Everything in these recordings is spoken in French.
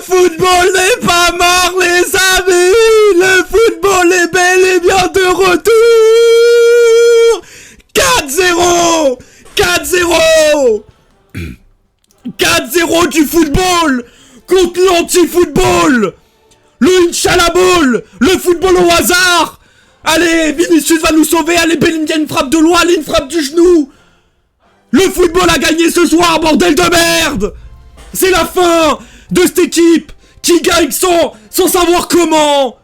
football n'est pas mort, les amis. Le football est bel et bien de retour. 4-0. 4-0. 4-0 du football contre l'anti-football. Le Inch'Allah Ball, le football au hasard. Allez, Vinicius va nous sauver. Allez, Bellingham, une frappe de loin, allez, une frappe du genou. Le football a gagné ce soir, bordel de merde. C'est la fin de cette équipe qui gagne sans savoir comment.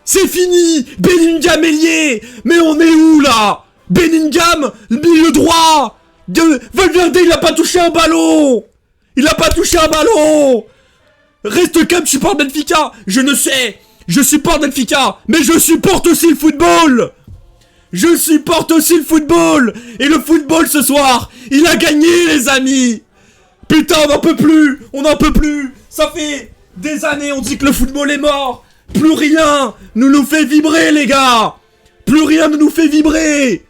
C'est fini. Bellingham ailier. Mais on est où là? Bellingham, milieu droit. Valverde, il a pas touché un ballon. Il a pas touché un ballon. Reste calme, je supporte Benfica. Je ne sais. Je supporte Benfica. Mais je supporte aussi le football. Je supporte aussi le football. Et le football ce soir, il a gagné, les amis. Putain, on n'en peut plus. On n'en peut plus. Ça fait des années, on dit que le football est mort. Plus rien ne nous fait vibrer, les gars. Plus rien ne nous fait vibrer.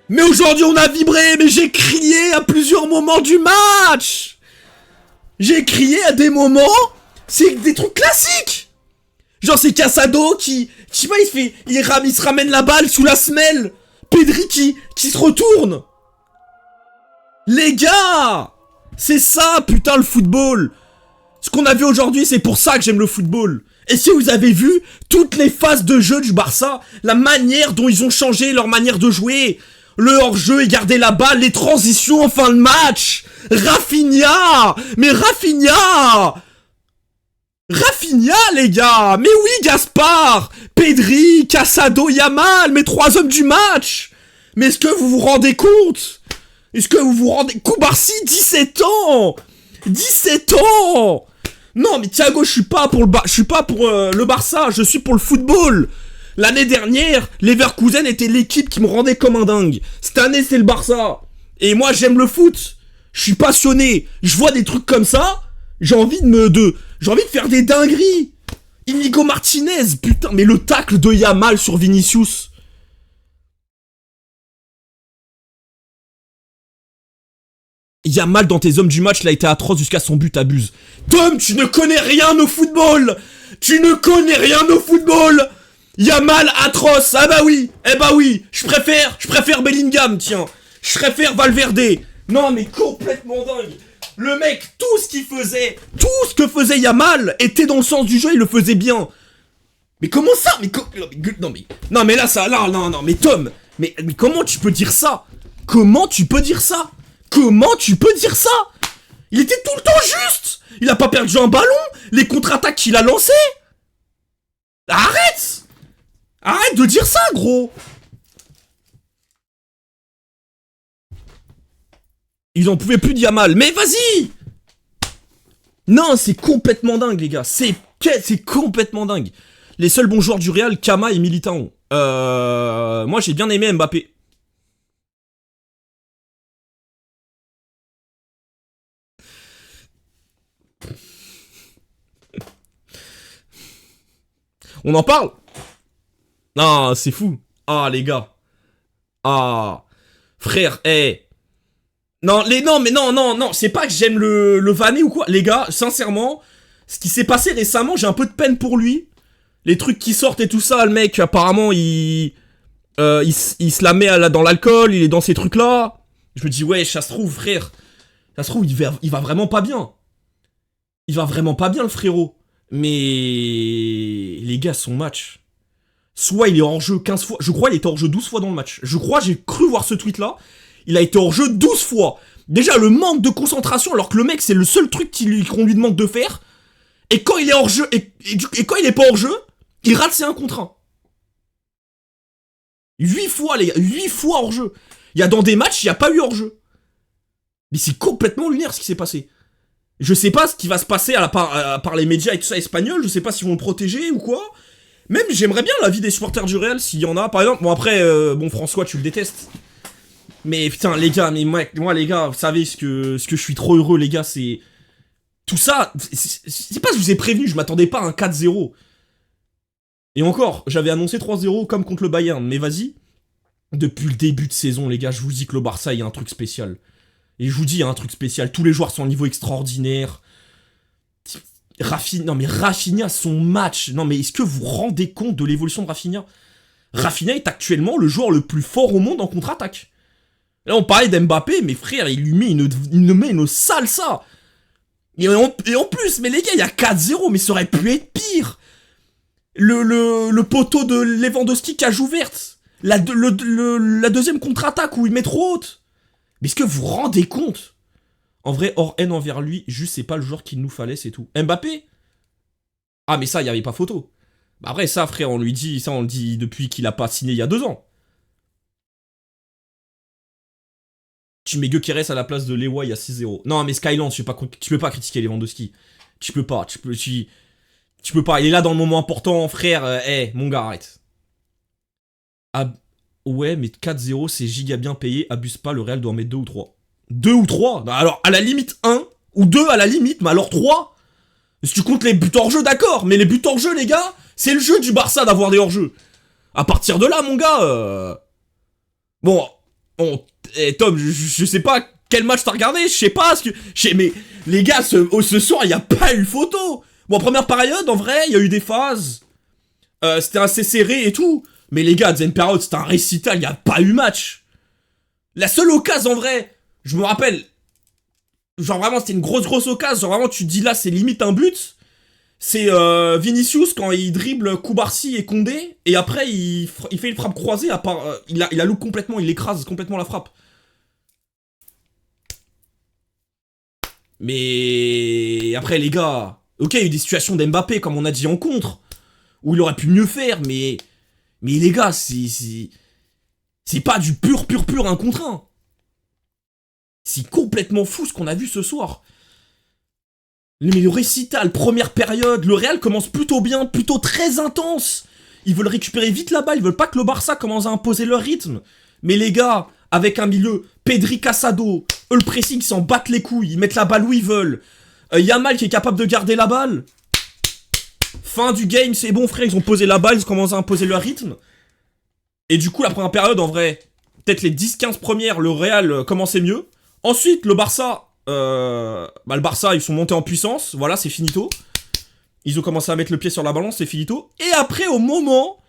Mais aujourd'hui, on a vibré. Mais j'ai crié à plusieurs moments du match. J'ai crié à des moments. C'est des trucs classiques. Genre c'est Casado qui je sais pas, il se ramène la balle sous la semelle. Pedri qui se retourne. Les gars, c'est ça putain le football. Ce qu'on a vu aujourd'hui, c'est pour ça que j'aime le football. Et si vous avez vu toutes les phases de jeu du Barça, la manière dont ils ont changé leur manière de jouer, le hors-jeu et garder la balle, les transitions en fin de match. Rafinha, mais Rafinha, les gars. Mais oui, Gaspard, Pedri, Casado, Yamal, mes 3 hommes du match. Mais est-ce que vous vous rendez compte? Est-ce que vous vous rendez... Koubarsi, 17 ans. 17 ans. Non, mais Thiago, je suis pas pour le Barça, je suis pour le football. L'année dernière, Leverkusen était l'équipe qui me rendait comme un dingue. Cette année, c'est le Barça. Et moi, j'aime le foot. Je suis passionné. Je vois des trucs comme ça. J'ai envie de faire des dingueries. Inigo Martinez, putain, mais le tacle de Yamal sur Vinicius. Yamal dans tes hommes du match, il a été atroce jusqu'à son but, abuse. Tom, tu ne connais rien au football. Tu ne connais rien au football. Yamal atroce. Ah bah oui. Eh bah oui. Je préfère Bellingham, tiens. Je préfère Valverde. Non mais complètement dingue. Le mec, tout ce que faisait Yamal était dans le sens du jeu, il le faisait bien. Mais comment ça? Non mais là ça, là, non, mais Tom, mais comment tu peux dire ça? Comment tu peux dire ça? Il était tout le temps juste. Il a pas perdu un ballon. Les contre-attaques qu'il a lancées. Arrête de dire ça, gros. Ils en pouvaient plus de Yamal. Mais vas-y. Non, c'est complètement dingue, les gars. C'est complètement dingue. Les seuls bons joueurs du Real, Kama et Militao. Moi, j'ai bien aimé Mbappé. On en parle? Ah, c'est fou. Ah, les gars. Ah. Frère, Non, c'est pas que j'aime le vanner ou quoi. Les gars, sincèrement, ce qui s'est passé récemment, j'ai un peu de peine pour lui. Les trucs qui sortent et tout ça, le mec, apparemment, il se la met dans l'alcool, il est dans ces trucs-là. Je me dis, ouais, ça se trouve, frère. Ça se trouve, il va vraiment pas bien. Il va vraiment pas bien, le frérot. Mais les gars, son match, soit il est hors jeu 15 fois, je crois il était hors jeu 12 fois dans le match. Je crois, j'ai cru voir ce tweet là. Il a été hors jeu 12 fois. Déjà le manque de concentration alors que le mec c'est le seul truc qu'on lui demande de faire. Et quand il est hors jeu et quand il est pas hors jeu, il rate ses 1 contre 1. 8 fois les gars, 8 fois hors jeu. Il y a dans des matchs, il n'y a pas eu hors jeu. Mais c'est complètement lunaire ce qui s'est passé. Je sais pas ce qui va se passer par les médias et tout ça espagnols, je sais pas s'ils vont le protéger ou quoi. Même j'aimerais bien l'avis des supporters du Real s'il y en a, par exemple. Bon après, François tu le détestes. Mais putain les gars, moi les gars, vous savez ce que je suis trop heureux les gars, c'est... Tout ça, c'est pas que je vous ai prévenu, je m'attendais pas à un 4-0. Et encore, j'avais annoncé 3-0 comme contre le Bayern, mais vas-y. Depuis le début de saison les gars, je vous dis que le Barça il y a un truc spécial. Et je vous dis, il y a un truc spécial. Tous les joueurs sont à un niveau extraordinaire. Non mais Rafinha, son match. Non mais est-ce que vous vous rendez compte de l'évolution de Rafinha? Rafinha est actuellement le joueur le plus fort au monde en contre-attaque. Là on parlait d'Mbappé, mais frère, il lui met une salsa. Et en plus, mais les gars, il y a 4-0, mais ça aurait pu être pire. Le poteau de Lewandowski cage ouverte. La deuxième contre-attaque où il met trop haute. Mais est-ce que vous vous rendez compte? En vrai, hors haine envers lui, juste c'est pas le joueur qu'il nous fallait, c'est tout. Mbappé? Ah mais ça, il y avait pas photo. Bah après ça, frère, on le dit depuis qu'il a pas signé il y a 2 ans. Tu mets Gyökeres à la place de Lewa, il y a 6-0. Non mais Skyland, tu peux pas critiquer Lewandowski. Tu peux pas, tu peux pas. Il est là dans le moment important, frère. Mon gars, arrête. Ah, ouais, mais 4-0, c'est giga bien payé. Abuse pas, le Real doit en mettre 2 ou 3. 2 ou 3? Bah alors, à la limite 1 ou 2 à la limite, mais alors 3? Si tu comptes les buts hors jeu, d'accord, mais les buts hors jeu, les gars, c'est le jeu du Barça d'avoir des hors jeux. À partir de là, mon gars, bon, Tom, je sais pas quel match t'as regardé, je sais pas, mais les gars, ce soir, il y a pas eu photo. Bon, première période, en vrai, il y a eu des phases, c'était assez serré et tout, mais les gars, deuxième période, c'était un récital, il y a pas eu match. La seule occasion, en vrai, je me rappelle, genre vraiment c'était une grosse occasion, genre vraiment tu te dis là c'est limite un but, c'est Vinicius quand il dribble Koubarsi et Condé, et après il fait une frappe croisée, à part, il a loupé complètement, il écrase complètement la frappe. Mais après les gars, ok il y a eu des situations d'Mbappé comme on a dit en contre, où il aurait pu mieux faire, mais les gars c'est pas du pur 1 contre 1. C'est complètement fou ce qu'on a vu ce soir. Mais le récital, première période, le Real commence plutôt bien, plutôt très intense. Ils veulent récupérer vite la balle, ils veulent pas que le Barça commence à imposer leur rythme. Mais les gars, avec un milieu, Pedri, Casado, eux le pressing, ils s'en battent les couilles, ils mettent la balle où ils veulent. Yamal qui est capable de garder la balle. Fin du game, c'est bon frère, ils ont posé la balle, ils commencent à imposer leur rythme. Et du coup, la première période, en vrai, peut-être les 10-15 premières, le Real commençait mieux. Ensuite, le Barça, le Barça, ils sont montés en puissance, voilà, c'est finito. Ils ont commencé à mettre le pied sur la balance, c'est finito. Et après, au moment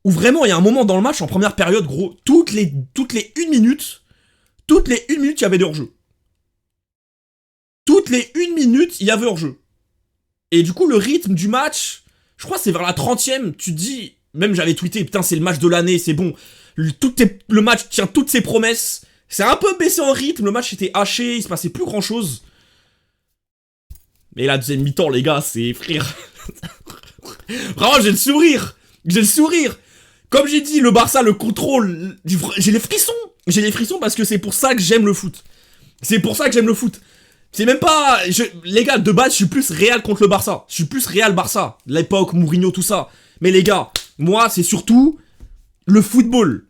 où vraiment, il y a un moment dans le match, en première période, gros, toutes les 1 minute, il y avait des hors-jeu. Toutes les 1 minute, il y avait hors-jeu. Et du coup, le rythme du match, je crois que c'est vers la 30e, tu te dis, même j'avais tweeté, putain, c'est le match de l'année, c'est bon. Le match tient toutes ses promesses. C'est un peu baissé en rythme, le match était haché, il se passait plus grand chose. Mais la deuxième mi-temps, les gars, c'est frère. Vraiment, j'ai le sourire. Comme j'ai dit, le Barça, le contrôle, j'ai les frissons parce que c'est pour ça que j'aime le foot. C'est même pas... les gars, de base, je suis plus Real contre le Barça. Je suis plus Real-Barça. L'époque, Mourinho, tout ça. Mais les gars, moi, c'est surtout le football.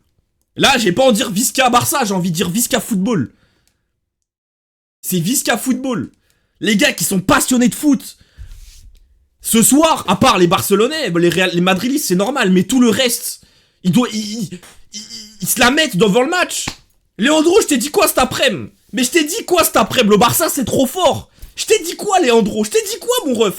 Là, j'ai pas envie de dire Visca Barça, j'ai envie de dire Visca Football. C'est Visca Football. Les gars qui sont passionnés de foot. Ce soir, à part les Barcelonais, les Madridistes, c'est normal, mais tout le reste, ils se la mettent devant le match. Leandro, je t'ai dit quoi cet après-midi? Mais je t'ai dit quoi cet après-midi? Le Barça, c'est trop fort. Je t'ai dit quoi, Leandro? Je t'ai dit quoi, mon ref?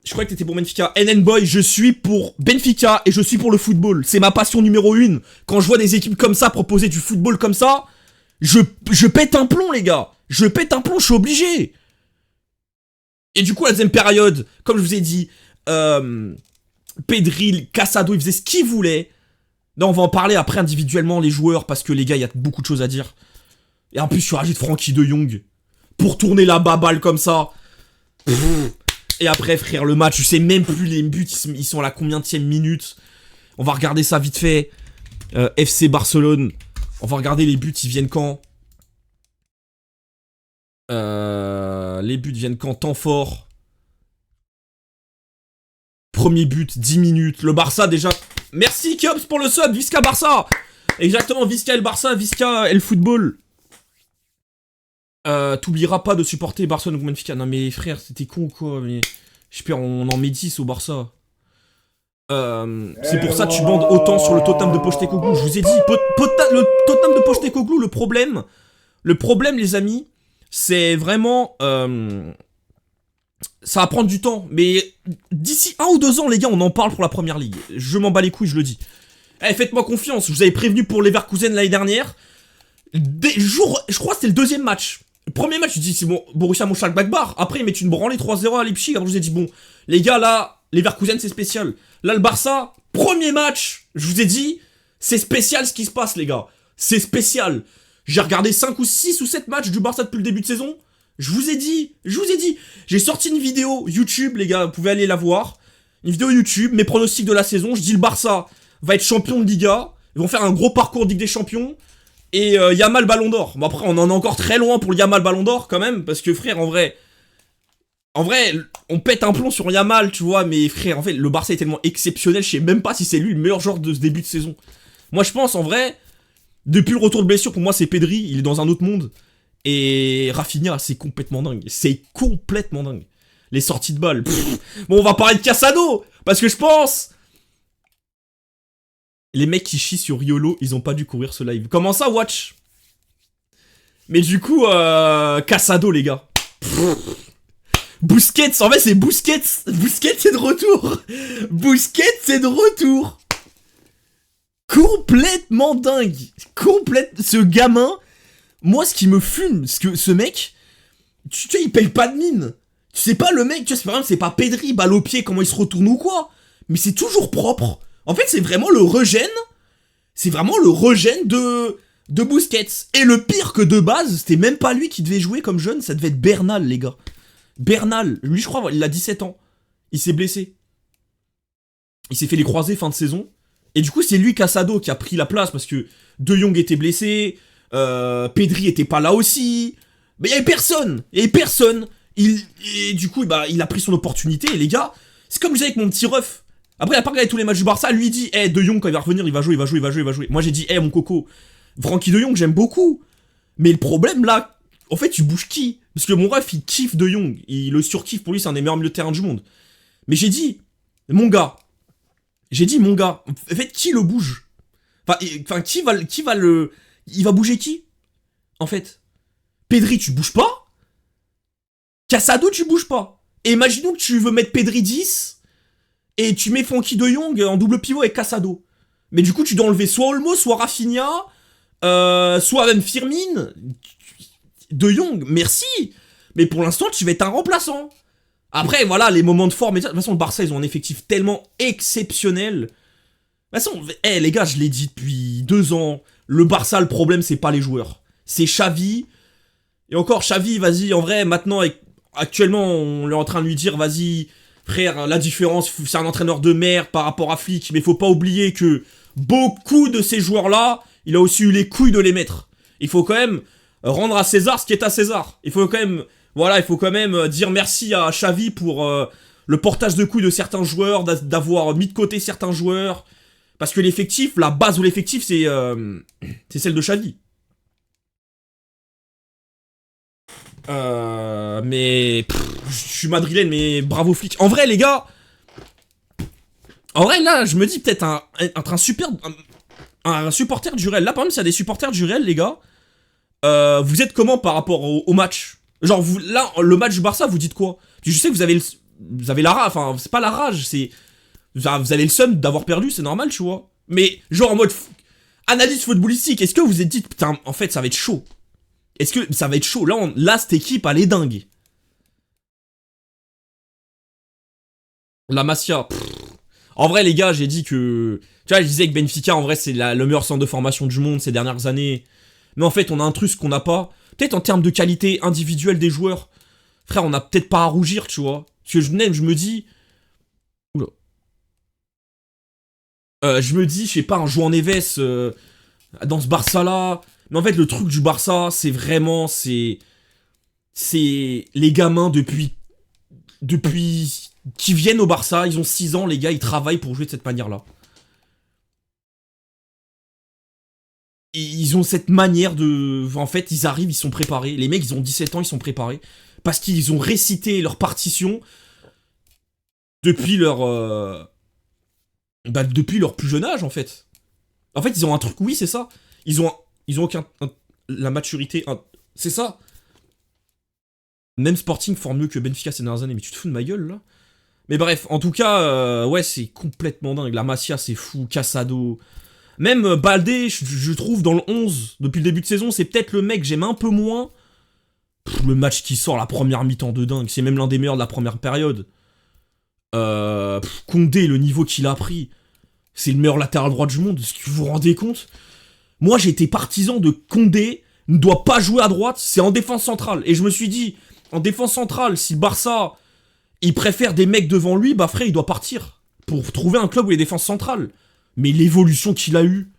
Je croyais que t'étais pour Benfica. NN Boy, je suis pour Benfica et je suis pour le football. C'est ma passion numéro 1. Quand je vois des équipes comme ça proposer du football comme ça, je pète un plomb, les gars. Je suis obligé. Et du coup, la deuxième période, comme je vous ai dit, Pedri, Casado, ils faisaient ce qu'ils voulaient. Là, on va en parler après individuellement, les joueurs, parce que les gars, il y a beaucoup de choses à dire. Et en plus, tu rajoutes Frankie de Jong pour tourner la baballe comme ça. Et après, frère, le match, je sais même plus les buts, ils sont à la combienième minute. On va regarder ça vite fait. FC Barcelone. On va regarder les buts, ils viennent quand? Les buts viennent quand? Temps fort. Premier but, 10 minutes. Le Barça, déjà... Merci, Kiops, pour le sub. Visca Barça. Exactement, Visca et le Barça, Visca et le football. T'oublieras pas de supporter Barcelone ou Benfica. Non mais frère, c'était con ou quoi? Mais j'espère on en met 10 au Barça. C'est pour ça que tu bandes autant sur le totem de Postecoglou. Je vous ai dit, le totem de Postecoglou, le problème les amis, c'est vraiment... ça va prendre du temps, mais d'ici 1 ou 2 ans, les gars, on en parle pour la première ligue. Je m'en bats les couilles, je le dis. Eh, faites-moi confiance, je vous avais prévenu pour Leverkusen l'année dernière. Je crois que c'était le deuxième match. Le premier match, je dis c'est bon, Borussia Mönchengladbach. Après, ils mettent une branlée 3-0 à Leipzig. Alors je vous ai dit, bon, les gars, là, Leverkusen, c'est spécial. Là, le Barça, premier match, je vous ai dit, c'est spécial ce qui se passe, les gars. C'est spécial. J'ai regardé 5 ou 6 ou 7 matchs du Barça depuis le début de saison. Je vous ai dit. J'ai sorti une vidéo YouTube, les gars, vous pouvez aller la voir. Une vidéo YouTube, mes pronostics de la saison. Je dis le Barça va être champion de Liga. Ils vont faire un gros parcours de Ligue des Champions. Et Yamal Ballon d'Or. Bon, après, on en est encore très loin pour le Yamal Ballon d'Or, quand même. Parce que, frère, en vrai, on pète un plomb sur Yamal, tu vois. Mais, frère, en fait, le Barça est tellement exceptionnel. Je sais même pas si c'est lui le meilleur joueur de ce début de saison. Moi, je pense, en vrai, depuis le retour de blessure, pour moi, c'est Pedri. Il est dans un autre monde. Et Rafinha, c'est complètement dingue. C'est complètement dingue. Les sorties de balles. Bon, on va parler de Casado. Parce que je pense... Les mecs qui chient sur Riolo, ils ont pas dû courir ce live. Comment ça, Watch? Mais du coup, Casado, les gars. Busquets, en fait, c'est Busquets. Busquets, c'est de retour. Busquets, c'est de retour. Complètement dingue. Ce gamin... Moi, ce qui me fume, c'est que ce mec... Tu sais, il paye pas de mine. Tu sais pas, le mec, tu sais, c'est pas Pedri, balle au pied, comment il se retourne ou quoi. Mais c'est toujours propre. En fait, c'est vraiment le regen. C'est vraiment le regen de Busquets. Et le pire que de base, c'était même pas lui qui devait jouer comme jeune, ça devait être Bernal, les gars. Bernal, lui, je crois, il a 17 ans. Il s'est blessé. Il s'est fait les croisés fin de saison. Et du coup, c'est lui, Casado, qui a pris la place parce que De Jong était blessé. Pedri était pas là aussi. Mais il y avait personne. Et du coup, bah, il a pris son opportunité. Et les gars, c'est comme je disais avec mon petit ref. Après, il a pas regardé tous les matchs du Barça. Lui, il dit, De Jong, quand il va revenir, il va jouer. Moi, j'ai dit, mon coco, Frenkie De Jong, j'aime beaucoup. Mais le problème, là, en fait, tu bouges qui? Parce que mon ref, il kiffe De Jong. Il le surkiffe. Pour lui, c'est un des meilleurs milieux de terrain du monde. Mais j'ai dit, mon gars. En fait, qui le bouge? Enfin, qui va le... Il va bouger qui? En fait. Pedri, tu bouges pas? Casado, tu bouges pas. Et imaginons que tu veux mettre Pedri 10... Et tu mets Frenkie De Jong en double pivot avec Casado. Mais du coup, tu dois enlever soit Olmo, soit Rafinha, soit même Firmine. De Jong, merci. Mais pour l'instant, tu vas être un remplaçant. Après, voilà, les moments de forme. De toute façon, le Barça, ils ont un effectif tellement exceptionnel. De toute façon, les gars, je l'ai dit depuis 2 ans. Le Barça, le problème, c'est pas les joueurs. C'est Xavi. Et encore, Xavi, vas-y, en vrai, maintenant, actuellement, on est en train de lui dire, vas-y... Frère, la différence, c'est un entraîneur de merde par rapport à Flick, mais faut pas oublier que beaucoup de ces joueurs-là, il a aussi eu les couilles de les mettre. Il faut quand même rendre à César ce qui est à César. Il faut quand même dire merci à Xavi pour le portage de couilles de certains joueurs, d'avoir mis de côté certains joueurs. Parce que l'effectif, la base de l'effectif, c'est celle de Xavi. Mais je suis madrilène, mais bravo Flick. En vrai, les gars, là, je me dis peut-être un supporter du Real. Là, par exemple, s'il y a des supporters du Real, les gars, vous êtes comment par rapport au match? Genre, là, le match du Barça, vous dites quoi? Je sais que vous avez la rage, enfin, c'est pas la rage, c'est... Vous avez le seum d'avoir perdu, c'est normal, tu vois. Mais, genre, en mode analyse footballistique, est-ce que vous vous êtes dit, putain, en fait, ça va être chaud? Est-ce que ça va être chaud? Là, cette équipe, elle est dingue. La Masia. En vrai, les gars, j'ai dit que... Tu vois, je disais que Benfica, en vrai, c'est le meilleur centre de formation du monde ces dernières années. Mais en fait, on a un truc qu'on n'a pas. Peut-être en termes de qualité individuelle des joueurs. Frère, on a peut-être pas à rougir, tu vois. Parce que je me dis... Oula. Je me dis, je sais pas, un joueur en Neves dans ce Barça-là... Mais en fait, le truc du Barça, c'est vraiment... C'est les gamins depuis qui viennent au Barça, ils ont 6 ans, les gars, ils travaillent pour jouer de cette manière-là. Et ils ont cette manière de... En fait, ils arrivent, ils sont préparés. Les mecs, ils ont 17 ans, ils sont préparés. Parce qu'ils ont récité leur partition depuis depuis leur plus jeune âge, en fait. En fait, ils ont un truc, oui, c'est ça. Ils ont aucun... la maturité... c'est ça. Même Sporting fort mieux que Benfica ces dernières années, mais tu te fous de ma gueule, là? Mais bref, en tout cas, ouais, c'est complètement dingue. La Masia, c'est fou, Casado. Même Baldé, je trouve, dans le 11, depuis le début de saison, c'est peut-être le mec que j'aime un peu moins. Le match qui sort, la première mi-temps de dingue, c'est même l'un des meilleurs de la première période. Koundé, le niveau qu'il a pris, c'est le meilleur latéral droit du monde, est-ce que vous vous rendez compte? Moi, j'ai été partisan de Koundé, ne doit pas jouer à droite, c'est en défense centrale. Et je me suis dit, en défense centrale, si le Barça, il préfère des mecs devant lui, bah frère, il doit partir. Pour trouver un club où il y a défense centrale. Mais l'évolution qu'il a eue,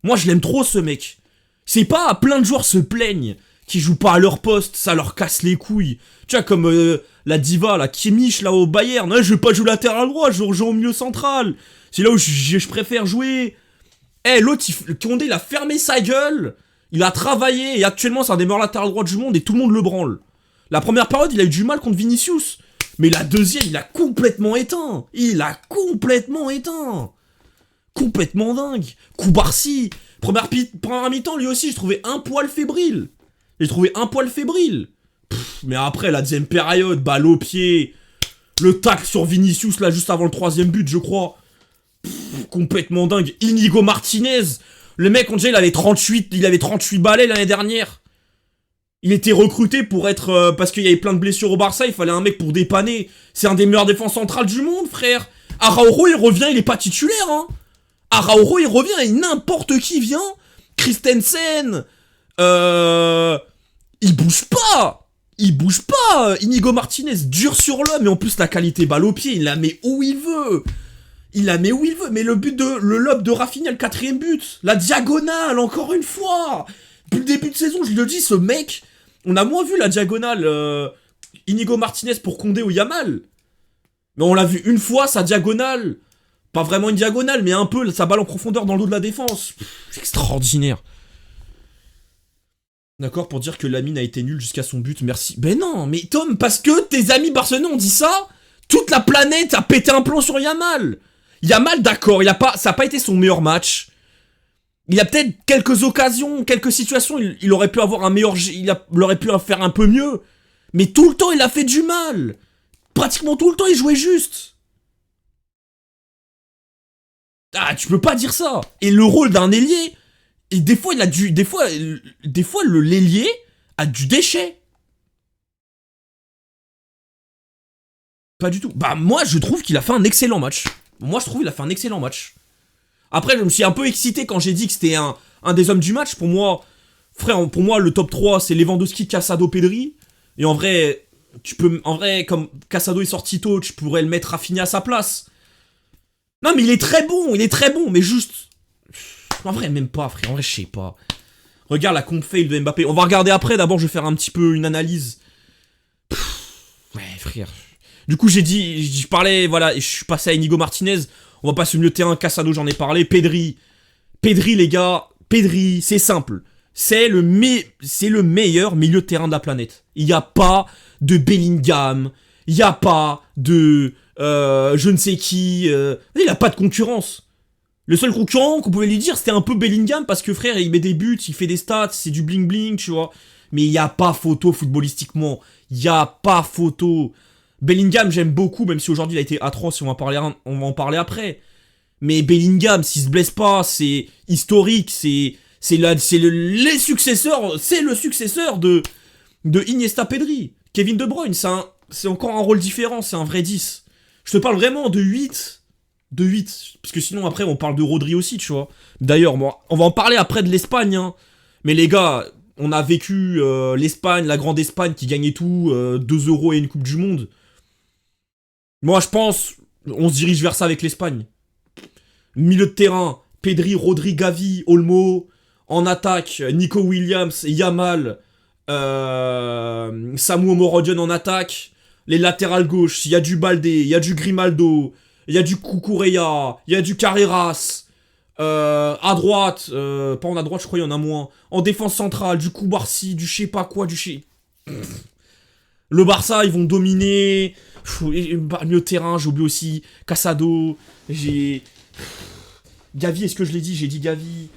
moi je l'aime trop ce mec. C'est pas plein de joueurs se plaignent qui jouent pas à leur poste, ça leur casse les couilles. Tu vois, comme la diva, la Kimmich, là, au Bayern. Non, je vais pas jouer latéral droit, je joue au milieu central. C'est là où je préfère jouer. L'autre, Koundé, il a fermé sa gueule, il a travaillé, et actuellement, c'est un des meilleurs latérales droits du monde, et tout le monde le branle. La première période, il a eu du mal contre Vinicius. Mais la deuxième, il a complètement éteint. Complètement dingue. Koubarsi. Première mi-temps, lui aussi, j'ai trouvé un poil fébrile. Mais après, la deuxième période, balle au pied. Le tacle sur Vinicius, là, juste avant le troisième but, je crois. Complètement dingue. Inigo Martinez. Le mec, on dirait, il avait 38 balais l'année dernière. Il était recruté pour être... parce qu'il y avait plein de blessures au Barça, il fallait un mec pour dépanner. C'est un des meilleurs défenses centrales du monde, frère. Araujo, il revient, il est pas titulaire, hein. Araujo, il revient et n'importe qui vient. Christensen. Il bouge pas. Inigo Martinez, dur sur l'homme, et en plus la qualité balle au pied, il la met où il veut. Mais le lob de Rafinha, le 4ème but. La diagonale, encore une fois. Depuis le début de saison, je le dis, ce mec... On a moins vu la diagonale Inigo Martinez pour Koundé ou Yamal. Mais on l'a vu une fois, sa diagonale. Pas vraiment une diagonale, mais un peu sa balle en profondeur dans le dos de la défense. Extraordinaire. D'accord, pour dire que Lamine a été nul jusqu'à son but, merci. Ben non, mais Tom, parce que tes amis barcelonais ont dit ça, toute la planète a pété un plomb sur Yamal. Yamal, d'accord, ça n'a pas été son meilleur match. Il a peut-être quelques occasions, quelques situations, il aurait pu avoir un meilleur... Il aurait pu en faire un peu mieux. Mais tout le temps, il a fait du mal. Pratiquement tout le temps, il jouait juste. Ah, tu peux pas dire ça. Et le rôle d'un ailier... Et des fois, l'ailier a du déchet. Pas du tout. Bah, moi, je trouve qu'il a fait un excellent match. Après, je me suis un peu excité quand j'ai dit que c'était un des hommes du match. Pour moi, le top 3, c'est Lewandowski, Casado, Pedri. Et en vrai, comme Casado est sorti tôt, tu pourrais le mettre Rafinha à sa place. Non, mais il est très bon, mais juste... En vrai, même pas, frère, en vrai, je sais pas. Regarde la compte-fail de Mbappé. On va regarder après, d'abord, je vais faire un petit peu une analyse. Ouais, frère. Du coup, je parlais, voilà, et je suis passé à Inigo Martinez. On va passer au milieu de terrain, Casado, j'en ai parlé. Pedri, les gars, c'est simple. C'est le meilleur milieu de terrain de la planète. Il n'y a pas de Bellingham. Il n'y a pas de je ne sais qui. Il n'y a pas de concurrence. Le seul concurrent qu'on pouvait lui dire, c'était un peu Bellingham, parce que frère, il met des buts, il fait des stats, c'est du bling-bling, tu vois. Mais il n'y a pas photo footballistiquement. Il n'y a pas photo. Bellingham, j'aime beaucoup, même si aujourd'hui il a été atroce, on va en parler après. Mais Bellingham, s'il se blesse pas, c'est historique, c'est le successeur de Iniesta, Pedri. Kevin De Bruyne, c'est encore un rôle différent, c'est un vrai 10. Je te parle vraiment de 8. Parce que sinon après on parle de Rodri aussi, tu vois. D'ailleurs, on va en parler après de l'Espagne, hein. Mais les gars, on a vécu l'Espagne, la grande Espagne qui gagnait tout, 2 euros et une Coupe du Monde. Moi je pense, on se dirige vers ça avec l'Espagne. Milieu de terrain, Pedri, Rodri, Gavi, Olmo. En attaque, Nico Williams, Yamal, Samu Omorodion en attaque. Les latérales gauche, il y a du Baldé, il y a du Grimaldo, il y a du Cucurella, il y a du Carreras. À droite, pas en à droite, je crois il y en a moins. En défense centrale, du Koubarsi, du je sais pas quoi, Le Barça, ils vont dominer. Milieu de terrain, j'ai oublié aussi Casado. Gavi, est-ce que je l'ai dit? J'ai dit Gavi.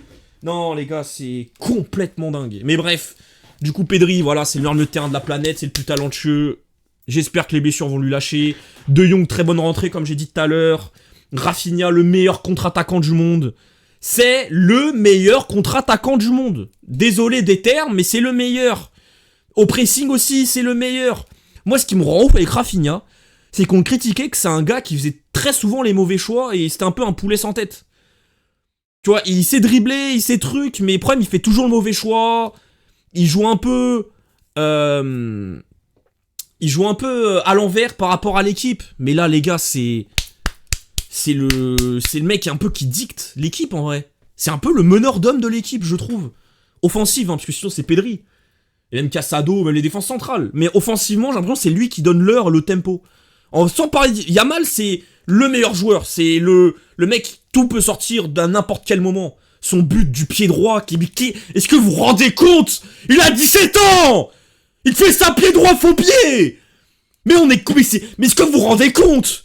Non, les gars, c'est complètement dingue. Mais bref, Du coup, Pedri, voilà, c'est le meilleur milieu de terrain de la planète, c'est le plus talentueux. J'espère que les blessures vont lui lâcher. De Jong, très bonne rentrée, comme j'ai dit tout à l'heure. Rafinha, le meilleur contre-attaquant du monde. C'est le meilleur contre-attaquant du monde. Désolé des termes, mais c'est le meilleur. Au pressing aussi, c'est le meilleur. Moi, ce qui me rend ouf avec Rafinha, c'est qu'on critiquait que c'est un gars qui faisait très souvent les mauvais choix et c'était un peu un poulet sans tête. Tu vois, il sait dribbler, il sait truc, mais le problème, il fait toujours le mauvais choix. Il joue un peu... il joue un peu à l'envers par rapport à l'équipe. Mais là, les gars, c'est le mec un peu qui dicte l'équipe, en vrai. C'est un peu le meneur d'hommes de l'équipe, je trouve. Offensive, hein, parce que sinon, c'est Pedri. Et même Casado, même les défenses centrales. Mais offensivement, j'ai l'impression que c'est lui qui donne l'heure, le tempo. Sans parler de Yamal, c'est le meilleur joueur. C'est le mec, tout peut sortir d'un n'importe quel moment. Son but du pied droit, est-ce que vous vous rendez compte? Il a 17 ans! Il fait ça pied droit, faux pied! Mais est-ce que vous vous rendez compte?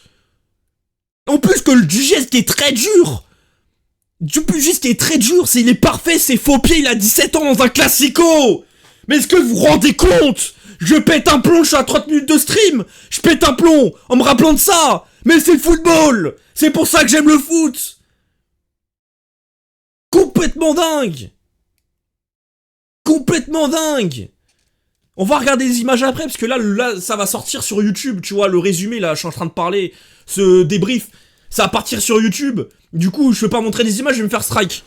En plus que du geste qui est très dur. Du geste qui est très dur, il est parfait, c'est faux pied, il a 17 ans dans un classico! Mais est-ce que vous vous rendez compte? Je pète un plomb, je suis à 30 minutes de stream. Je pète un plomb en me rappelant de ça. Mais c'est le football. C'est pour ça que j'aime le foot. Complètement dingue. Complètement dingue. On va regarder les images après, parce que là, ça va sortir sur YouTube, tu vois, le résumé, là, je suis en train de parler, ce débrief, ça va partir sur YouTube. Du coup, je peux pas montrer des images, je vais me faire strike.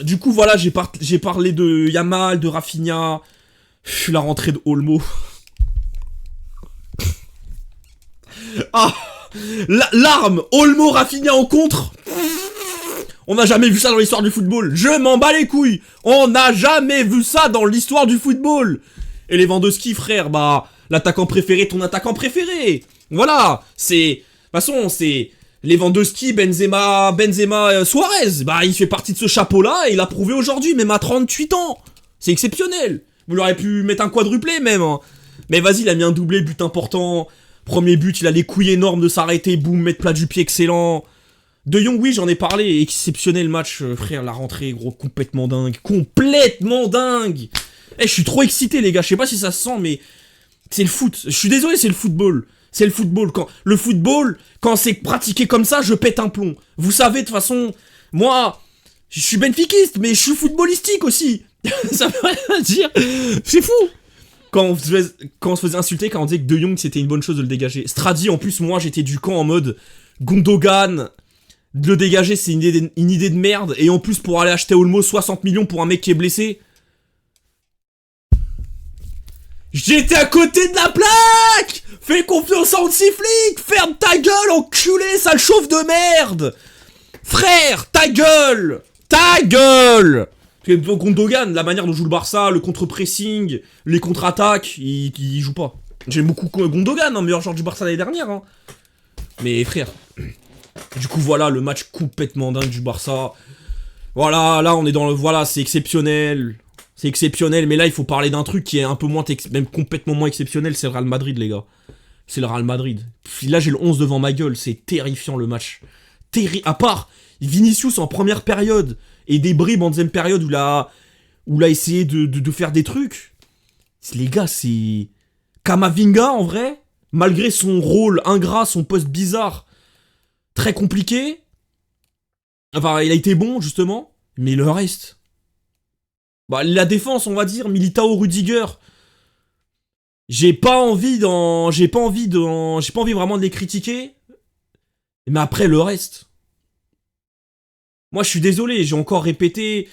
Du coup, voilà, j'ai parlé de Yamal, de Rafinha, la rentrée de Olmo. Ah, l'arme, Olmo, Rafinha en contre. On n'a jamais vu ça dans l'histoire du football. Je m'en bats les couilles. On n'a jamais vu ça dans l'histoire du football. Et Lewandowski, frère, bah, l'attaquant préféré, ton attaquant préféré. Voilà, c'est... De toute façon, c'est... Lewandowski, Benzema, Suarez. Bah, il fait partie de ce chapeau-là et il a prouvé aujourd'hui, même à 38 ans. C'est exceptionnel. Vous l'aurez pu mettre un quadruplé, même. Hein. Mais vas-y, il a mis un doublé, but important. Premier but, il a les couilles énormes de s'arrêter, boum, mettre plat du pied, excellent. De Jong, oui, j'en ai parlé, exceptionnel match, frère, la rentrée, gros, complètement dingue. Complètement dingue. Je suis trop excité, les gars, je sais pas si ça se sent, mais c'est le foot. Je suis désolé, c'est le football. C'est le football. Le football, quand c'est pratiqué comme ça, je pète un plomb. Vous savez, de toute façon, moi, je suis benfiquiste, mais je suis footballistique aussi. Ça veut rien dire. C'est fou. Quand on se faisait insulter, quand on disait que De Jong, c'était une bonne chose de le dégager. Stradi, en plus, moi, j'étais du camp en mode Gundogan. De le dégager, c'est une idée de merde. Et en plus, pour aller acheter Olmo 60 millions pour un mec qui est blessé. J'étais à côté de la plaque. Fais confiance à Hansi Flick. Ferme ta gueule, enculé, sale chauffe de merde. Frère, ta gueule. Ta gueule. Parce que Gundogan, la manière dont joue le Barça, le contre-pressing, les contre-attaques, il joue pas. J'aime beaucoup Gundogan, hein, meilleur joueur du Barça l'année dernière. Hein. Mais frère... Du coup, voilà, le match complètement dingue du Barça. Voilà, là, on est dans le... Voilà, c'est exceptionnel. C'est exceptionnel, mais là, il faut parler d'un truc qui est un peu moins... Même complètement moins exceptionnel, c'est le Real Madrid, les gars. C'est le Real Madrid. Là, j'ai le 11 devant ma gueule, c'est terrifiant, le match. À part Vinicius en première période, et des bribes en deuxième période où il a essayé de faire des trucs. Les gars, c'est... Camavinga, en vrai, malgré son rôle ingrat, son poste bizarre... Très compliqué. Enfin, il a été bon, justement. Mais le reste... Bah, la défense, on va dire, Militao, Rudiger. J'ai pas envie vraiment de les critiquer. Mais après, le reste... Moi, je suis désolé, j'ai encore répété...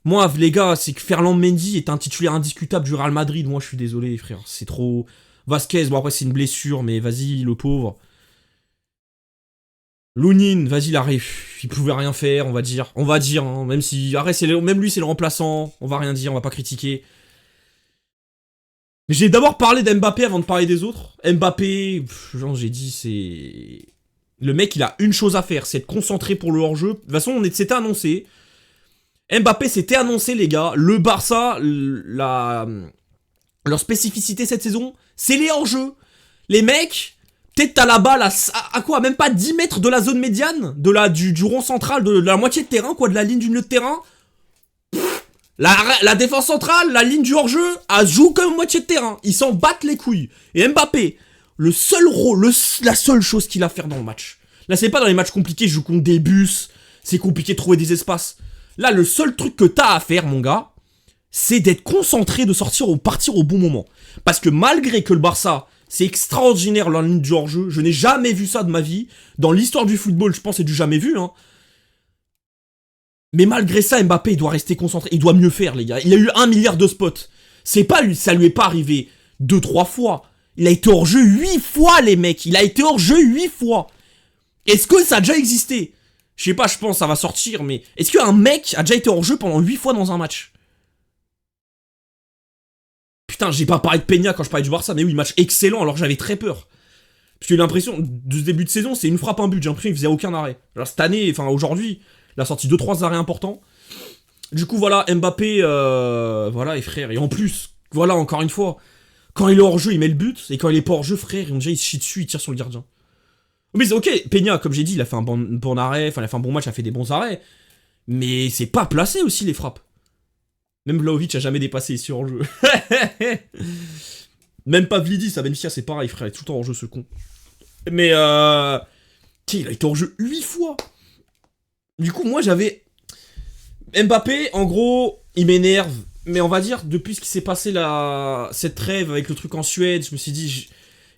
Moi, les gars, c'est que Ferland Mendy est un titulaire indiscutable du Real Madrid. Moi, je suis désolé, frère. C'est trop... Vasquez, bon, après, c'est une blessure, mais vas-y, le pauvre... Lunin, vas-y, il pouvait rien faire, on va dire, hein, même si, arrête, même lui c'est le remplaçant, on va rien dire, on va pas critiquer. J'ai d'abord parlé d'Mbappé avant de parler des autres. Mbappé, genre j'ai dit, c'est... Le mec, il a une chose à faire, c'est être concentré pour le hors-jeu. De toute façon, c'était annoncé. Mbappé, c'était annoncé, les gars. Le Barça, leur spécificité cette saison, c'est les hors-jeux. Les mecs... Peut-être t'as la balle à quoi? Même pas 10 mètres de la zone médiane, du rond central, de la moitié de terrain, quoi, de la ligne du milieu de terrain. La défense centrale, la ligne du hors-jeu, elle joue comme moitié de terrain. Ils s'en battent les couilles. Et Mbappé, le seul rôle, la seule chose qu'il a à faire dans le match. Là, c'est pas dans les matchs compliqués, je joue contre des bus, c'est compliqué de trouver des espaces. Là, le seul truc que t'as à faire, mon gars, c'est d'être concentré, de sortir ou partir au bon moment. Parce que malgré que le Barça, c'est extraordinaire la ligne du hors-jeu, je n'ai jamais vu ça de ma vie. Dans l'histoire du football, je pense que c'est du jamais vu, hein. Mais malgré ça, Mbappé, il doit rester concentré. Il doit mieux faire, les gars. Il a eu 1 milliard de spots. C'est pas lui, ça lui est pas arrivé 2-3 fois. Il a été hors jeu 8 fois, les mecs. Il a été hors jeu 8 fois. Est-ce que ça a déjà existé? Je sais pas, je pense, ça va sortir, mais est-ce qu'un mec a déjà été hors jeu pendant 8 fois dans un match? Putain, j'ai pas parlé de Peña quand je parlais du Barça, mais oui, match excellent, alors j'avais très peur. Parce que j'ai l'impression, de ce début de saison, c'est une frappe, un but. J'ai l'impression qu'il faisait aucun arrêt. Alors cette année, enfin aujourd'hui, il a sorti 2-3 arrêts importants. Du coup, voilà, Mbappé, voilà, et frère. Et en plus, voilà, encore une fois, quand il est hors jeu, il met le but. Et quand il est pas hors jeu, frère, déjà, il se chie dessus, il tire sur le gardien. Mais ok, Peña, comme j'ai dit, il a fait un bon arrêt, enfin, il a fait un bon match, il a fait des bons arrêts. Mais c'est pas placé aussi, les frappes. Même Vlahovic a jamais dépassé ici hors jeu. Même pas Vlidi, ça Benfica, c'est pareil, frère, il est tout le temps hors jeu, ce con. Mais il a été hors jeu 8 fois. Du coup, moi, j'avais... Mbappé, en gros, il m'énerve. Mais on va dire, depuis ce qui s'est passé là, cette trêve avec le truc en Suède, je me suis dit...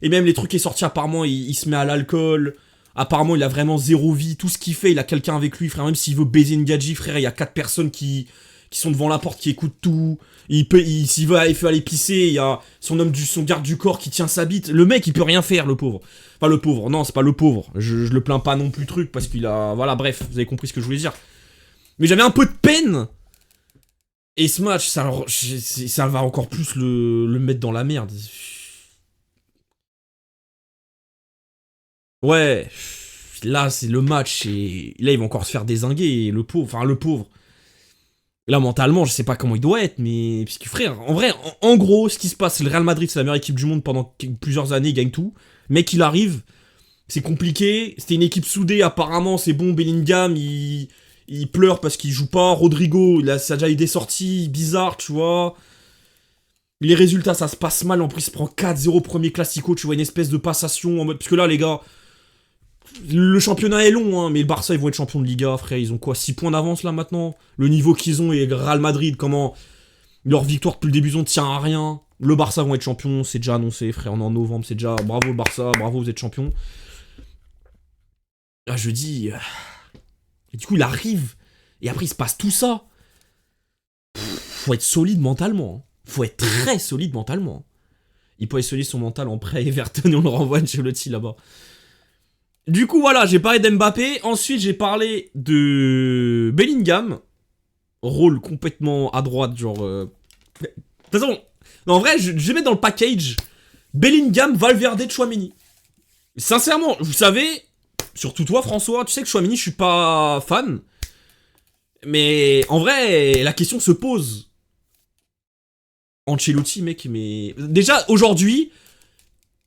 Et même les trucs qui est sorti, apparemment, il se met à l'alcool. Apparemment, il a vraiment zéro vie. Tout ce qu'il fait, il a quelqu'un avec lui, frère. Même s'il veut baiser une gadji, frère, il y a 4 personnes qui sont devant la porte, qui écoutent tout. S'il veut aller pisser, il y a son garde du corps qui tient sa bite. Le mec, il peut rien faire, le pauvre. Enfin, le pauvre, non, c'est pas le pauvre. Je le plains pas non plus, truc, parce qu'il a... Voilà, bref, vous avez compris ce que je voulais dire. Mais j'avais un peu de peine. Et ce match, ça va encore plus le mettre dans la merde. Ouais, là, c'est le match, et là, il va encore se faire dézinguer, le pauvre, enfin, le pauvre. Là, mentalement, je sais pas comment il doit être, mais... Parce que, frère, en vrai, en gros, ce qui se passe, c'est le Real Madrid, c'est la meilleure équipe du monde pendant plusieurs années, il gagne tout. Mec, il arrive, c'est compliqué, c'était une équipe soudée, apparemment, c'est bon, Bellingham, il pleure parce qu'il joue pas, Rodrigo, ça a déjà eu des sorties bizarres, tu vois. Les résultats, ça se passe mal, en plus, il se prend 4-0 premier classico, tu vois, une espèce de passation, en mode... Parce que là, les gars... Le championnat est long, hein, mais le Barça, ils vont être champions de Liga, frère. Ils ont quoi, 6 points d'avance là maintenant? Le niveau qu'ils ont et le Real Madrid, comment leur victoire depuis le début ne tient à rien. Le Barça vont être champions, c'est déjà annoncé, frère. On est en novembre, c'est déjà bravo le Barça, bravo, vous êtes champions. Là, je dis. Et du coup, il arrive. Et après, il se passe tout ça. Faut être solide mentalement. Faut être très solide mentalement. Il peut isoler son mental en prêt à Everton et on le renvoie à Ancelotti là-bas. Du coup, voilà, j'ai parlé d'Mbappé. Ensuite, j'ai parlé de Bellingham. Rôle complètement à droite, genre... De toute façon, non, en vrai, je vais mettre dans le package Bellingham, Valverde, Tchouaméni. Sincèrement, vous savez, surtout toi, François, tu sais que Tchouaméni, je suis pas fan. Mais en vrai, la question se pose. Ancelotti, mec, mais... Déjà, aujourd'hui...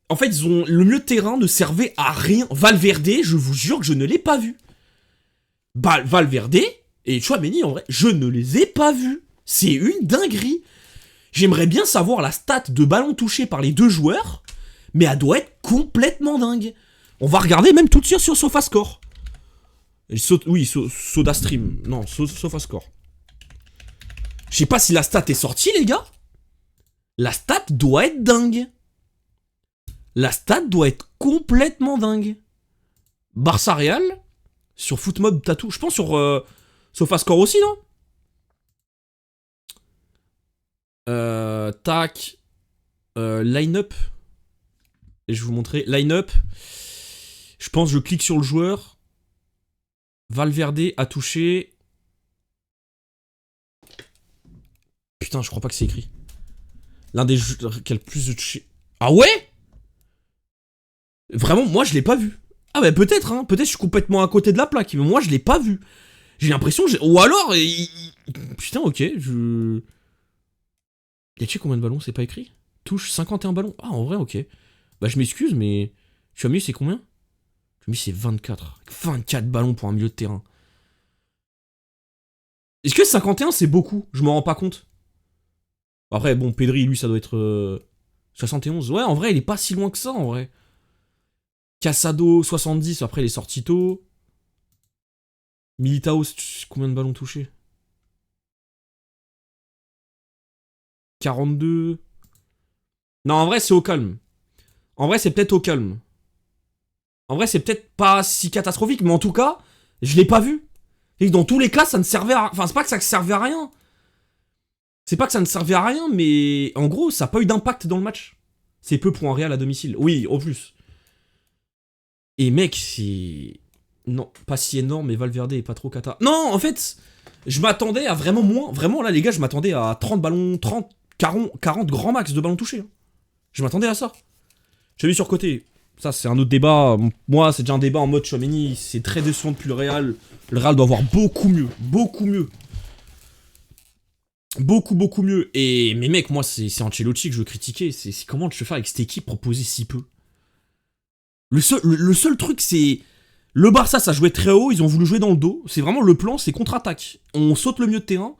En fait, le milieu de terrain ne servait à rien. Valverde, je vous jure que je ne l'ai pas vu. Valverde et Tchouaméni, en vrai, je ne les ai pas vus. C'est une dinguerie. J'aimerais bien savoir la stat de ballon touché par les deux joueurs, mais elle doit être complètement dingue. On va regarder même tout de suite sur SofaScore. Oui, SodaStream. Non, SofaScore. Je sais pas si la stat est sortie, les gars. La stat doit être dingue. La stat doit être complètement dingue. Barça Real sur Footmob Tattoo. Je pense sur SofaScore aussi, non? Tac. Line-up. Et je vais vous montrer. Line-up. Je pense que je clique sur le joueur. Valverde a touché. Putain, je crois pas que c'est écrit. L'un des joueurs qui a le plus de touché. Ah ouais? Vraiment, moi je l'ai pas vu. Ah bah peut-être, hein. Peut-être je suis complètement à côté de la plaque. Mais moi je l'ai pas vu. J'ai l'impression... Ou alors... Putain, ok, je... Y a-t-il combien de ballons? C'est pas écrit? Touche 51 ballons. Ah, en vrai, ok. Bah je m'excuse, mais... Tu as mis c'est combien? Tu as mis c'est 24. 24 ballons pour un milieu de terrain. Est-ce que 51 c'est beaucoup? Je m'en rends pas compte. Après, bon, Pedri, lui, ça doit être 71. Ouais, en vrai, il est pas si loin que ça, en vrai. Casado, 70, après, il est sorti tôt. Militao, combien de ballons touchés? 42. Non, en vrai, c'est au calme. En vrai, c'est peut-être au calme. En vrai, c'est peut-être pas si catastrophique, mais en tout cas, je l'ai pas vu. Et dans tous les cas, ça ne servait à... Enfin, c'est pas que ça servait à rien. C'est pas que ça ne servait à rien, mais en gros, ça n'a pas eu d'impact dans le match. C'est peu pour un Real à domicile. Oui, au plus. Et mec, c'est... Non, pas si énorme, mais Valverde est pas trop cata. Non, en fait, je m'attendais à vraiment moins. Vraiment, là, les gars, je m'attendais à 30 ballons, 30, 40 grands max de ballons touchés. Hein. Je m'attendais à ça. J'ai vu sur côté. Ça, c'est un autre débat. Moi, c'est déjà un débat en mode Tchouaméni. C'est très décevant depuis le Real. Le Real doit avoir beaucoup mieux. Beaucoup mieux. Beaucoup mieux. Et mais mec, moi, c'est Ancelotti que je veux critiquer. C'est comment je peux faire avec cette équipe proposer si peu. Le seul truc, c'est... Le Barça, ça jouait très haut. Ils ont voulu jouer dans le dos. C'est vraiment le plan, c'est contre-attaque. On saute le milieu de terrain.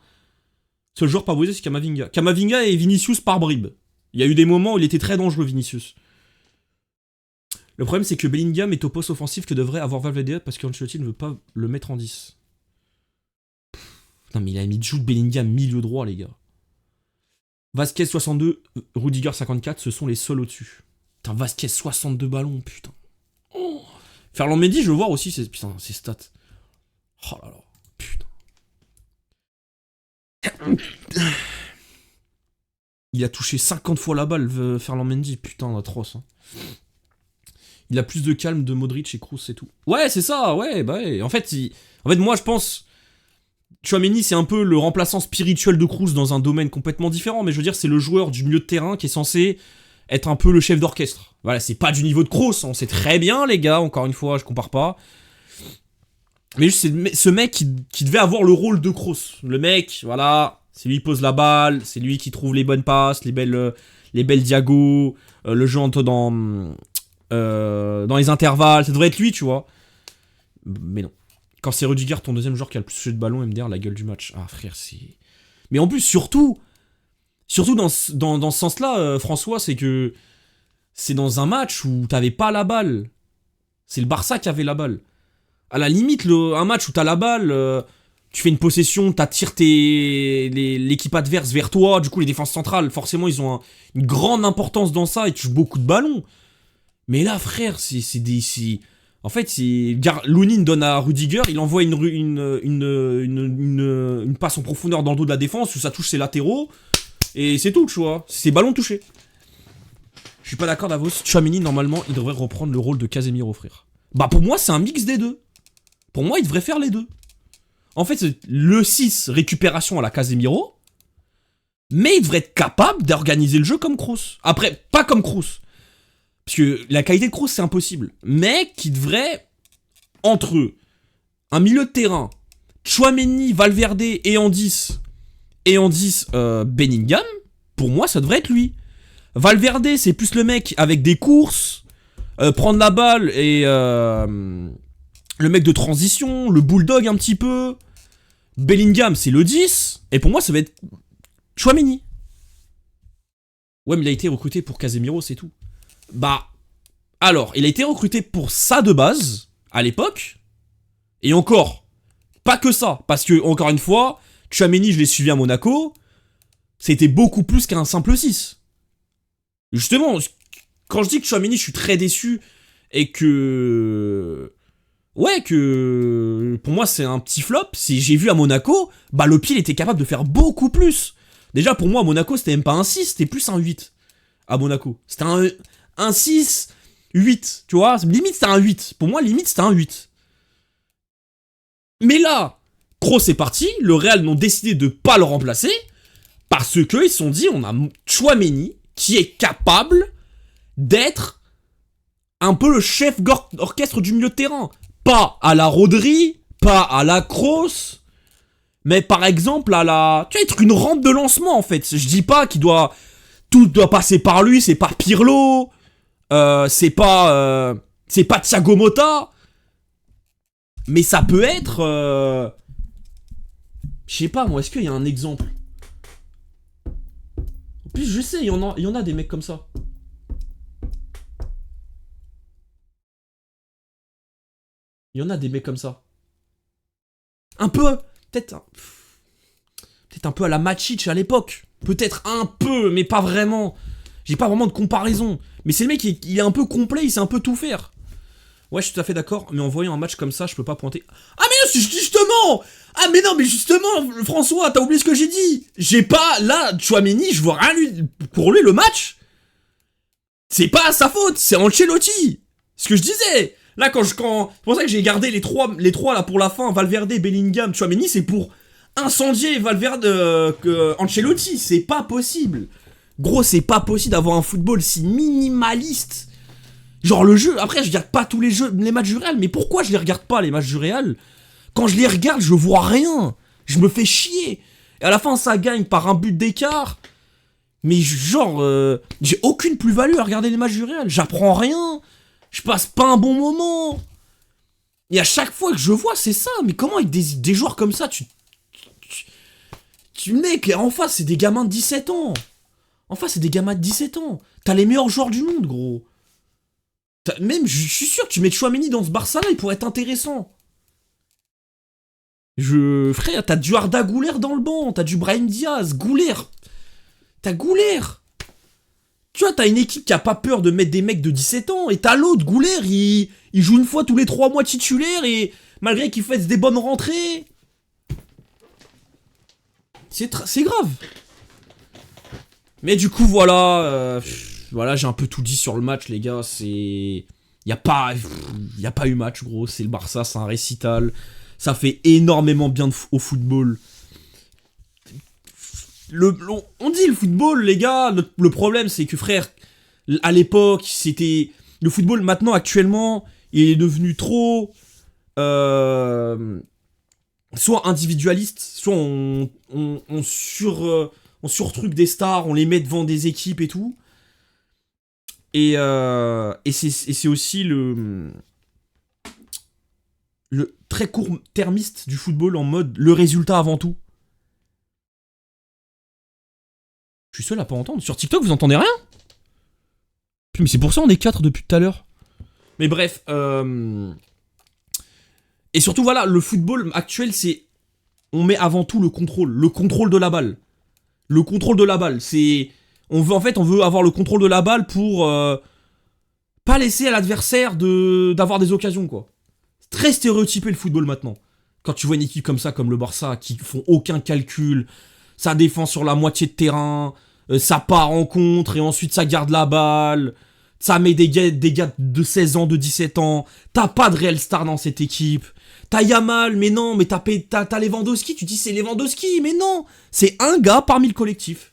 Seul joueur favorisé, c'est Camavinga. Camavinga et Vinicius par bribes. Il y a eu des moments où il était très dangereux, Vinicius. Le problème, c'est que Bellingham est au poste offensif que devrait avoir Valverde parce qu'Ancelotti ne veut pas le mettre en 10. Non, mais il a mis Jude Bellingham milieu droit, les gars. Vasquez 62, Rudiger 54, ce sont les seuls au-dessus. Putain, Vasquez 62 ballons, putain. Oh. Ferland Mendy, je veux voir aussi ses stats. Oh là là, putain. Il a touché 50 fois la balle, Ferland Mendy, putain, atroce. Hein. Il a plus de calme de Modric et Kroos, c'est tout. Ouais, c'est ça, ouais, bah ouais. En fait, moi, je pense... Tchouaméni, c'est un peu le remplaçant spirituel de Kroos dans un domaine complètement différent, mais je veux dire, c'est le joueur du milieu de terrain qui est censé être un peu le chef d'orchestre. Voilà, c'est pas du niveau de Kroos, on sait très bien, les gars, encore une fois, je compare pas. Mais juste, c'est ce mec qui devait avoir le rôle de Kroos. Le mec, voilà, c'est lui qui pose la balle, c'est lui qui trouve les bonnes passes, les belles diagos, le jeu dans les intervalles, ça devrait être lui, tu vois. Mais non. Quand c'est Rudiger, ton deuxième joueur qui a le plus touché de ballon, MDR, la gueule du match. Ah frère, c'est... Mais en plus, surtout dans ce sens-là, François, c'est que c'est dans un match où t'avais pas la balle. C'est le Barça qui avait la balle. À la limite, un match où t'as la balle, tu fais une possession, t'attires l'équipe adverse vers toi, du coup les défenses centrales, forcément ils ont une grande importance dans ça et tu joues beaucoup de ballons. Mais là, frère, c'est des... En fait, Lounine donne à Rudiger, il envoie une passe en profondeur dans le dos de la défense où ça touche ses latéraux, et c'est tout, tu vois. C'est ballon touché. Je suis pas d'accord, Davos. Tchouaméni, normalement, il devrait reprendre le rôle de Casemiro, frère. Bah, pour moi, c'est un mix des deux. Pour moi, il devrait faire les deux. En fait, c'est le 6, récupération à la Casemiro, mais il devrait être capable d'organiser le jeu comme Kroos. Après, pas comme Kroos. Parce que la qualité de Kroos, c'est impossible. Mais qui devrait, entre un milieu de terrain, Tchouaméni, Valverde et en 10, Bellingham, pour moi, ça devrait être lui. Valverde, c'est plus le mec avec des courses, prendre la balle et le mec de transition, le bulldog un petit peu. Bellingham, c'est le 10. Et pour moi, ça va être Tchouaméni. Ouais, mais il a été recruté pour Casemiro, c'est tout. Bah, alors, il a été recruté pour ça de base, à l'époque. Et encore, pas que ça. Parce que, encore une fois, Tchouaméni, je l'ai suivi à Monaco. C'était beaucoup plus qu'un simple 6. Justement, quand je dis que Tchouaméni, je suis très déçu. Et que... Ouais, que... Pour moi, c'est un petit flop. Si j'ai vu à Monaco, bah le pied, il était capable de faire beaucoup plus. Déjà, pour moi, à Monaco, c'était même pas un 6, c'était plus un 8. À Monaco. C'était un 6, 8, tu vois. Limite, c'était un 8. Pour moi, limite, c'était un 8. Mais là, Kroos est parti. Le Real n'ont décidé de pas le remplacer. Parce qu'ils se sont dit, on a Tchouaméni qui est capable d'être un peu le chef d'orchestre du milieu de terrain. Pas à la Rodri, pas à la Kroos, mais par exemple à la... Tu vois, être une rampe de lancement en fait. Je dis pas qu'il doit... Tout doit passer par lui, c'est pas Pirlo, c'est pas Thiago Motta, mais ça peut être... Je sais pas, moi, est-ce qu'il y a un exemple? En plus, je sais, il y en a des mecs comme ça. Il y en a des mecs comme ça. Un peu, peut-être un peu à la Machic à l'époque. Peut-être un peu, mais pas vraiment. J'ai pas vraiment de comparaison. Mais c'est le mec, il est un peu complet, il sait un peu tout faire. Ouais, je suis tout à fait d'accord, mais en voyant un match comme ça, je peux pas pointer. Ah mais non, c'est justement. Ah mais non, mais justement, François, t'as oublié ce que j'ai dit. J'ai pas, là, Tchouaméni, je vois rien pour lui, le match. C'est pas sa faute, c'est Ancelotti. Ce que je disais. Là, c'est pour ça que j'ai gardé les trois là pour la fin, Valverde, Bellingham, Tchouaméni, c'est pour incendier Valverde, Ancelotti. C'est pas possible. Gros, c'est pas possible d'avoir un football si minimaliste. Genre le jeu, après je regarde pas tous les matchs du Real, mais pourquoi je les regarde pas les matchs du Real? Quand je les regarde, je vois rien. Je me fais chier. Et à la fin, ça gagne par un but d'écart. Mais genre, j'ai aucune plus-value à regarder les matchs du Real. J'apprends rien. Je passe pas un bon moment. Et à chaque fois que je vois, c'est ça. Mais comment avec des joueurs comme ça, tu mec, en face, c'est des gamins de 17 ans. En face, c'est des gamins de 17 ans. T'as les meilleurs joueurs du monde, gros. Même, je suis sûr que tu mets Tchouaméni dans ce Barça-là, il pourrait être intéressant. Frère, t'as du Arda Güler dans le banc, t'as du Brahim Diaz, Güler. T'as Güler. Tu vois, t'as une équipe qui a pas peur de mettre des mecs de 17 ans, et t'as l'autre, Güler, il joue une fois tous les 3 mois titulaire, et malgré qu'il fasse des bonnes rentrées... C'est grave. Mais du coup, voilà... Voilà, j'ai un peu tout dit sur le match, les gars. Il y a pas eu match, gros. C'est le Barça, c'est un récital. Ça fait énormément bien au football. On dit le football, les gars. Le problème, c'est que, frère, à l'époque, c'était... Le football, maintenant, actuellement, il est devenu trop... soit individualiste, soit on surtruque des stars, on les met devant des équipes et tout. Et c'est aussi le très court-termiste du football en mode le résultat avant tout. Je suis seul à pas entendre. Sur TikTok, vous entendez rien? Mais c'est pour ça on est 4 depuis tout à l'heure. Mais bref. Et surtout, voilà, le football actuel, c'est... On met avant tout le contrôle de la balle. Le contrôle de la balle, c'est... On veut avoir le contrôle de la balle pour pas laisser à l'adversaire d'avoir des occasions, quoi. C'est très stéréotypé le football maintenant. Quand tu vois une équipe comme ça, comme le Barça, qui font aucun calcul, ça défend sur la moitié de terrain, ça part en contre et ensuite ça garde la balle, ça met des gars de 16 ans, de 17 ans, t'as pas de réel star dans cette équipe. T'as Yamal, mais non, mais t'as Lewandowski, tu dis c'est Lewandowski, mais non, c'est un gars parmi le collectif.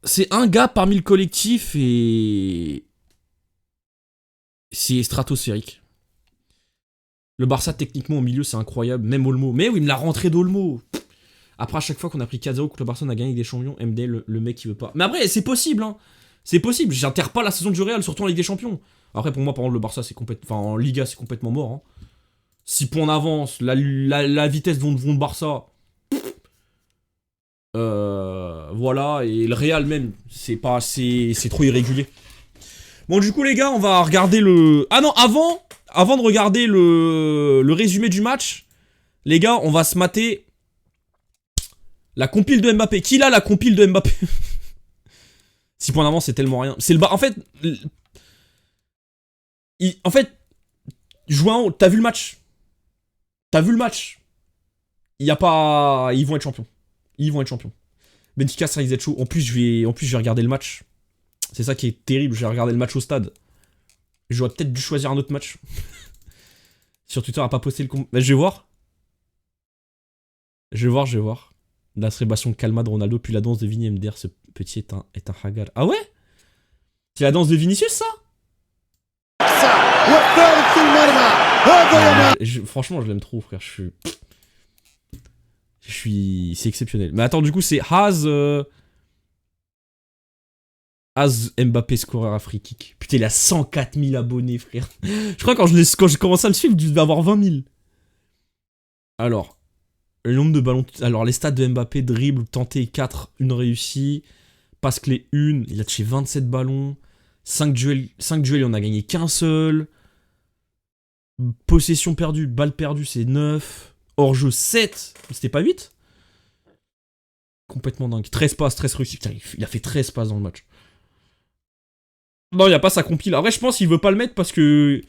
C'est un gars parmi le collectif et... C'est stratosphérique. Le Barça, techniquement, au milieu, c'est incroyable. Même Olmo. Mais oui, mais la rentrée d'Olmo. Après, à chaque fois qu'on a pris 4-0 contre le Barça, on a gagné avec des champions. MD, le mec, il veut pas. Mais après, c'est possible, hein. C'est possible. J'interre pas la saison du Real, surtout en Ligue des Champions. Après, pour moi, par exemple, le Barça, c'est complètement... Enfin, en Liga, c'est complètement mort. Hein. 6 points d'avance, la vitesse dont vont le Barça... voilà, et le Real même, c'est trop irrégulier. Bon, du coup, les gars, on va regarder le... Ah non, avant de regarder le résumé du match, les gars, on va se mater la compile de Mbappé. Qui a la compile de Mbappé? 6 points d'avance, c'est tellement rien. C'est le bas. En fait, João, t'as vu le match? Il y a pas... Ils vont être champions. Benfica, ça risque d'être chaud. En plus, je vais regarder le match. C'est ça qui est terrible. Je vais regarder le match au stade. J'aurais peut-être dû choisir un autre match. Sur Twitter, à pas poster le compte. Mais je vais voir. La célébration calma de Ronaldo, puis la danse de Vini MDR. Ce petit est un hagar. Ah ouais? C'est la danse de Vinicius, ça? Franchement, je l'aime trop, frère. C'est exceptionnel. Mais attends, du coup, c'est Az Mbappé scoreur à free kick. Putain, il a 104 000 abonnés, frère. Je crois que quand j'ai commencé à le suivre, il devait avoir 20 000. Alors, le nombre de ballons... Alors, les stats de Mbappé, dribble, tenté 4, 1 réussie. Passe clé 1, il a touché 27 ballons. 5 duels, il en a gagné qu'un seul. Possession perdue, balle perdue, c'est 9. Hors-jeu, 7. C'était pas 8 ? Complètement dingue. 13 passes, 13 réussies. Putain, il a fait 13 passes dans le match. Non, il n'y a pas sa compile. En vrai, je pense qu'il veut pas le mettre parce que...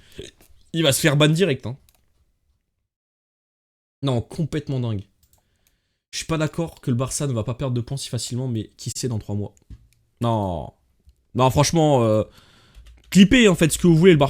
Il va se faire ban direct. Hein. Non, complètement dingue. Je suis pas d'accord que le Barça ne va pas perdre de points si facilement, mais qui sait dans 3 mois. Non. Non, franchement... Clippez, en fait, ce que vous voulez, le Barça.